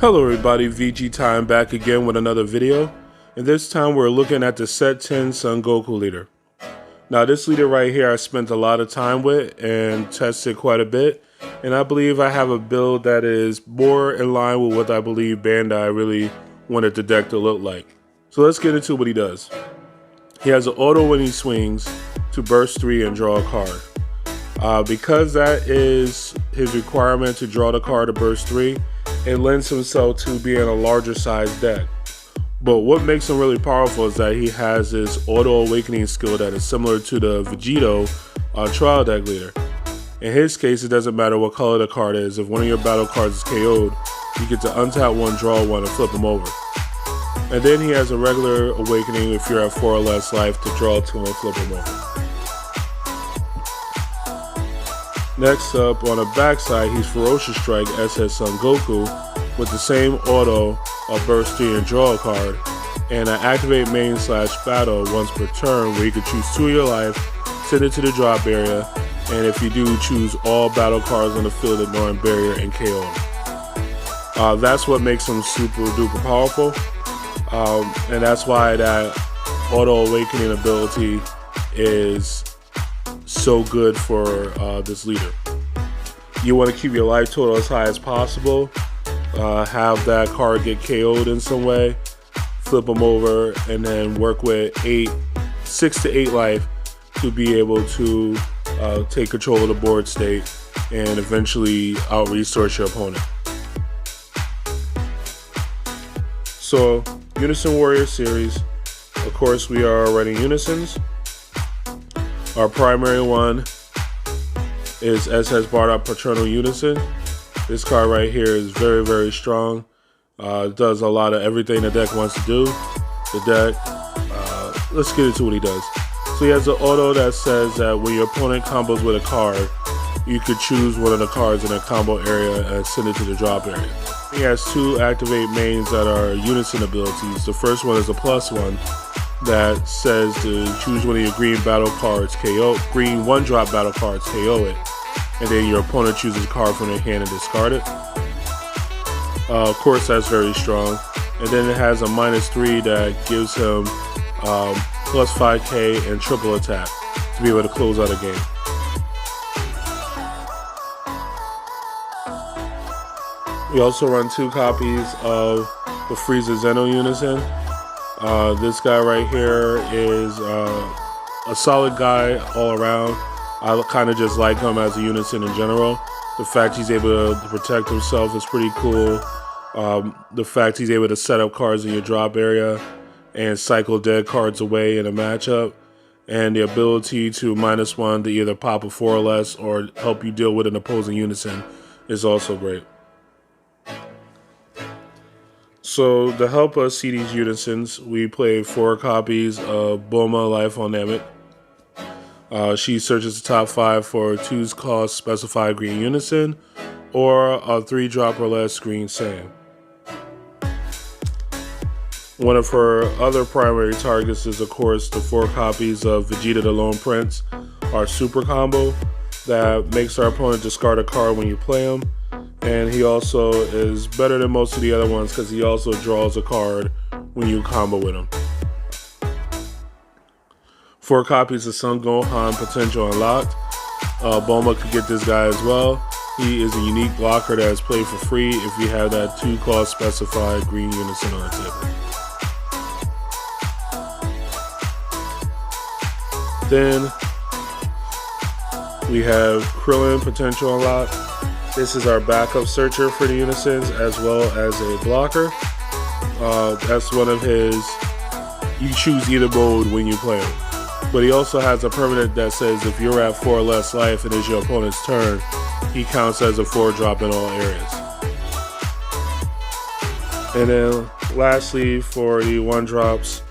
Hello everybody, VG Time back again with another video, and this time we're looking at the Set 10 Son Goku leader. Now this leader right here I spent a lot of time with and tested quite a bit, and I believe I have a build that is more in line with what I believe Bandai really wanted the deck to look like. So let's get into what he does. He has an auto when he swings to burst 3 and draw a card. Because that is his requirement to draw the card to burst 3, it lends himself to being a larger size deck. But what makes him really powerful is that he has this auto awakening skill that is similar to the Vegito trial deck leader. In his case, it doesn't matter what color the card is. If one of your battle cards is KO'd, you get to untap one, draw one, and flip him over. And then he has a regular awakening if you're at 4 or less life to draw 2 and flip him over. Next up, on the backside, he's Ferocious Strike SS Son Goku with the same auto of burst 3 and draw a card, and an activate main / battle once per turn where you can choose 2 of your life, send it to the drop area, and if you do, choose all battle cards on the field ignoring barrier and KO him. That's what makes him super duper powerful, and that's why that auto awakening ability is so good for this leader. You want to keep your life total as high as possible, have that card get KO'd in some way, flip them over, and then work with 6 to 8 life to be able to take control of the board state and eventually out-resource your opponent. So, Unison Warrior Series, of course we are running Unisons. Our primary one is SS Bardock Paternal Unison. This card right here is very, very strong. It does a lot of everything the deck wants to do. The deck, let's get into what he does. So he has an auto that says that when your opponent combos with a card, you could choose one of the cards in a combo area and send it to the drop area. He has 2 activate mains that are Unison abilities. The first one is a +1. That says to choose one of your green battle cards, green 1-drop battle cards, KO it, and then your opponent chooses a card from their hand and discard it. Of course, that's very strong. And then it has a -3 that gives him plus 5k and triple attack to be able to close out a game. We also run 2 copies of the Frieza Zeno Unison. This guy right here is a solid guy all around. I kind of just like him as a Unison in general. The fact he's able to protect himself is pretty cool. The fact he's able to set up cards in your drop area and cycle dead cards away in a matchup. And the ability to -1 to either pop a 4 or less or help you deal with an opposing Unison is also great. So to help us see these Unisons, we play 4 copies of Bulma Life on Namek. She searches the top 5 for 2's cost specified green Unison or a 3-drop or less green Saiyan. One of her other primary targets is of course the 4 copies of Vegeta the Lone Prince, our super combo that makes our opponent discard a card when you play him. And he also is better than most of the other ones because he also draws a card when you combo with him. 4 copies of Son Gohan Potential Unlocked. Bulma could get this guy as well. He is a unique blocker that is played for free if you have that 2 cost specified green Unison on the table. Then we have Krillin Potential Unlocked. This is our backup searcher for the Unisons as well as a blocker. That's one of his, you choose either mode when you play him. But he also has a permanent that says if you're at 4 or less life and it's your opponent's turn, he counts as a 4-drop in all areas. And then lastly, for the 1-drops,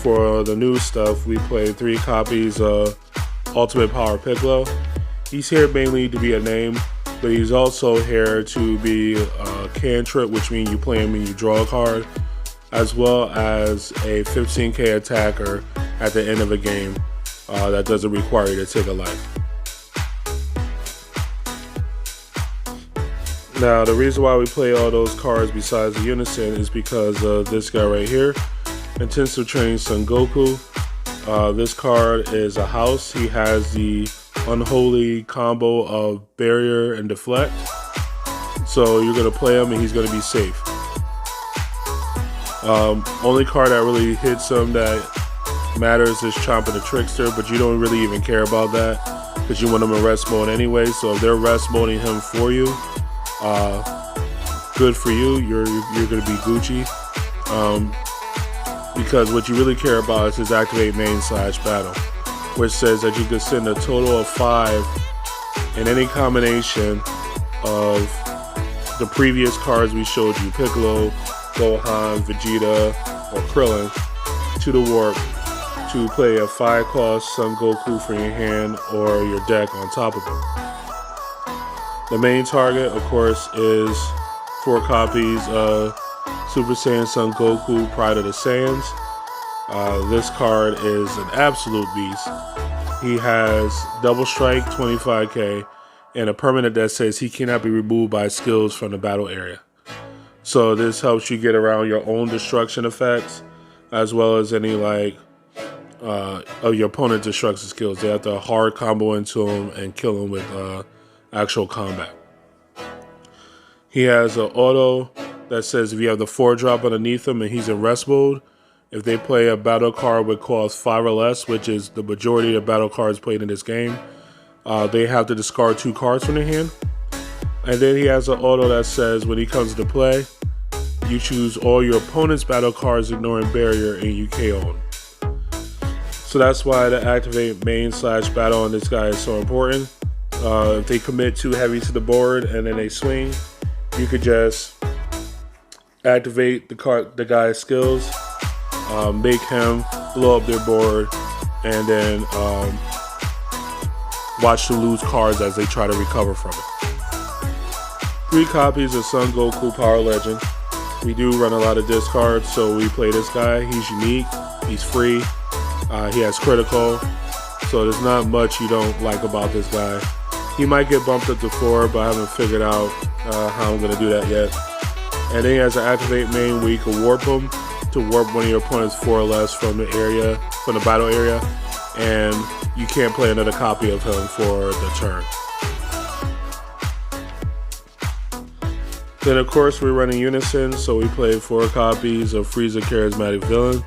for the new stuff, we play 3 copies of Ultimate Power Piccolo. He's here mainly to be a name, but he's also here to be a cantrip, which means you play him when you draw a card, as well as a 15k attacker at the end of a game that doesn't require you to take a life. Now, the reason why we play all those cards besides the Unison is because of this guy right here, Intensive Training Son Goku. This card is a house. He has the unholy combo of barrier and deflect. So you're going to play him and he's going to be safe. Only card that really hits him that matters is Chomping the Trickster, but you don't really even care about that because you want him in rest mode anyway. So if they're rest moding him for you, good for you. You're going to be Gucci. Because what you really care about is his activate main/battle, which says that you can send a total of 5 in any combination of the previous cards we showed you, Piccolo, Gohan, Vegeta, or Krillin, to the warp to play a 5-cost Son Goku from your hand or your deck on top of him. The main target, of course, is 4 copies of Super Saiyan Son Goku, Pride of the Saiyans. This card is an absolute beast. He has double strike, 25k, and a permanent that says he cannot be removed by skills from the battle area. So this helps you get around your own destruction effects, as well as any of your opponent's destruction skills. They have to hard combo into him and kill him with actual combat. He has an auto that says if you have the 4-drop underneath him and he's in rest mode, if they play a battle card with cost 5 or less, which is the majority of battle cards played in this game, they have to discard 2 cards from their hand. And then he has an auto that says when he comes into play, you choose all your opponent's battle cards ignoring barrier and you KO him. So that's why the activate main/battle on this guy is so important. If they commit too heavy to the board and then they swing, you could just activate the guy's skills, make him blow up their board, and then watch them lose cards as they try to recover from it. 3 copies of Son Goku Power Legend. We do run a lot of discards, so we play this guy. He's unique, he's free, he has critical, so there's not much you don't like about this guy. He might get bumped up to 4, but I haven't figured out how I'm going to do that yet. And then he has an activate main where you can warp him to warp one of your opponent's 4 or less from the battle area, and you can't play another copy of him for the turn. Then of course we're running Unison, so we play 4 copies of Frieza Charismatic Villain.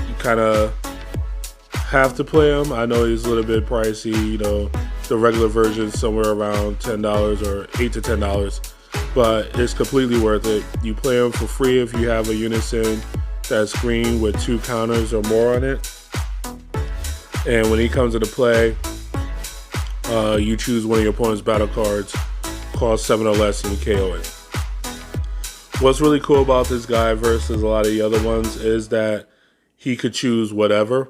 You kind of have to play him. I know he's a little bit pricey, you know, the regular version is somewhere around $10 or $8 to $10, but it's completely worth it. You play him for free if you have a Unison that's green with 2 counters or more on it. And when he comes into play, you choose one of your opponent's battle cards, cost 7 or less, and you KO it. What's really cool about this guy versus a lot of the other ones is that he could choose whatever.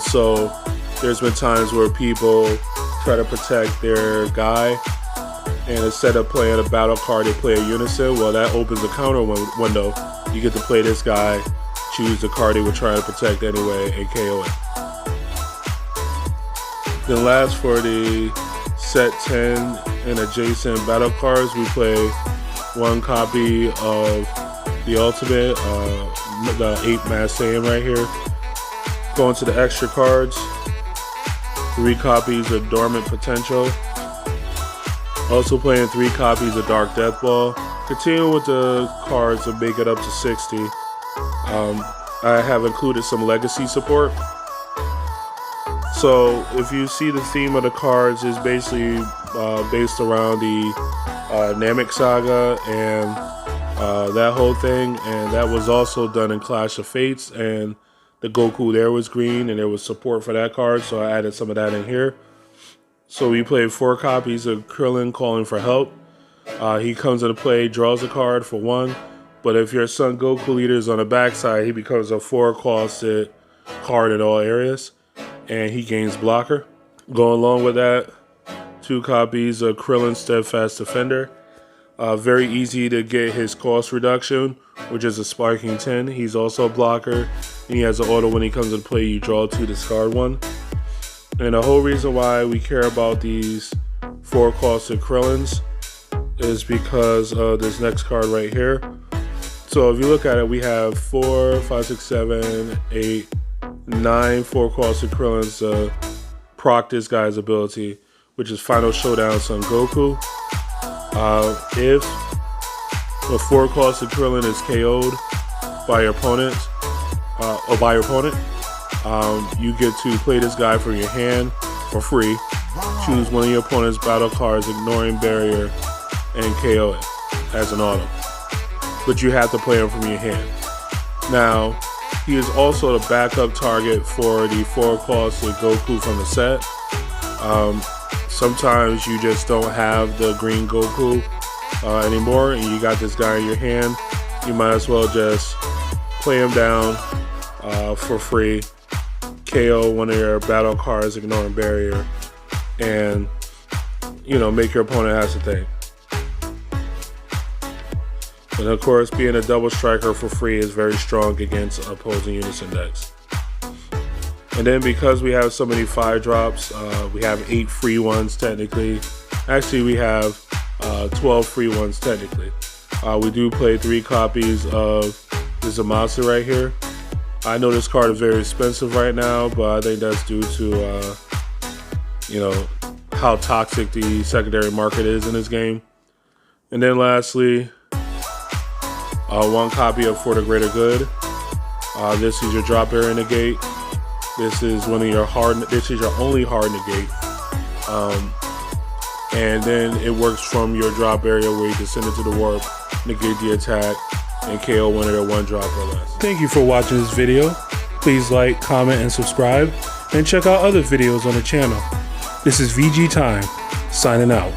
So there's been times where people try to protect their guy, and instead of playing a battle card, they play a Unison. Well, that opens a counter window. You get to play this guy, choose the card they were trying to protect anyway, and KO it. Then last, for the set 10 and adjacent battle cards, we play 1 copy of the Ultimate, the 8 Mass Saiyan right here. Going to the extra cards, 3 copies of Dormant Potential. Also playing 3 copies of Dark Death Ball. Continuing with the cards to make it up to 60. I have included some legacy support. So if you see the theme of the cards is basically based around the Namek Saga and that whole thing, and that was also done in Clash of Fates, and the Goku there was green and there was support for that card, so I added some of that in here. So we played 4 copies of Krillin Calling for Help. He comes into play, draws a card for 1, but if your Son Goku leader is on the backside, he becomes a 4-costed card in all areas, and he gains blocker. Going along with that, 2 copies of Krillin Steadfast Defender. Very easy to get his cost reduction, which is a Sparking 10. He's also a blocker, and he has an auto when he comes into play, you draw 2, discard 1. And the whole reason why we care about these 4 caustic Krillins is because of this next card right here. So if you look at it, we have 4, 5, 6, 7, 8, 9 4 caustic Krillins to proc this guy's ability, which is Final Showdown Son Goku. If the 4 caustic Krillin is KO'd by your opponent, you get to play this guy from your hand for free. Choose one of your opponent's battle cards, ignoring barrier, and KO it as an auto. But you have to play him from your hand. Now, he is also the backup target for the 4 caustic Goku from the set. Sometimes you just don't have the green Goku anymore, and you got this guy in your hand. You might as well just play him down for free, KO one of your battle cards, ignoring barrier, and make your opponent has to think. And of course, being a double striker for free is very strong against opposing Unison decks. And then because we have so many 5-drops, we have 8 free ones technically. Actually, we have 12 free ones technically. We do play 3 copies of the Zamasu right here. I know this card is very expensive right now, but I think that's due to how toxic the secondary market is in this game. And then lastly, 1 copy of For the Greater Good. This is your drop area negate. This is one of your this is your only hard negate. And then it works from your drop area where you can send it to the warp, negate the attack, and KO one of their 1 drop or less. Thank you for watching this video. Please like, comment, and subscribe, and check out other videos on the channel. This is VG Time, signing out.